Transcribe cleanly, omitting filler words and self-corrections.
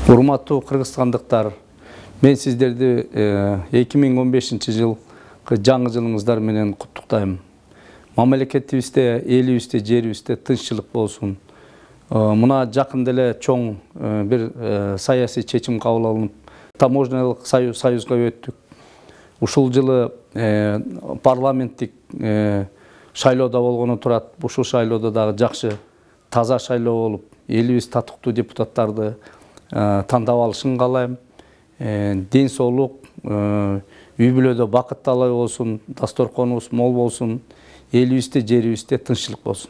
Урматтуу кыргызстандыктар, мен сиздерди 2015 жыл жаңы жылыңыздар менен куттуктайм. Мамлекетибизде, элибизде, жерибизде тынччылык болсун. Мына жакында эле чоң бир саясий чечим кабыл алынып, таможнялык союзга өттүк. Ушул жылы парламенттик шайлоодо болгону турат. Ушул шайлоодо дагы жакшы, таза шайлоо болуп, элибиз татыктуу депутаттарды тандап алышын каалайм. Ден соолук, үй бүлөдө бакыт талай болсун, дасторконубуз мол болсун, элибизде, жерибизде тынччылык болсун.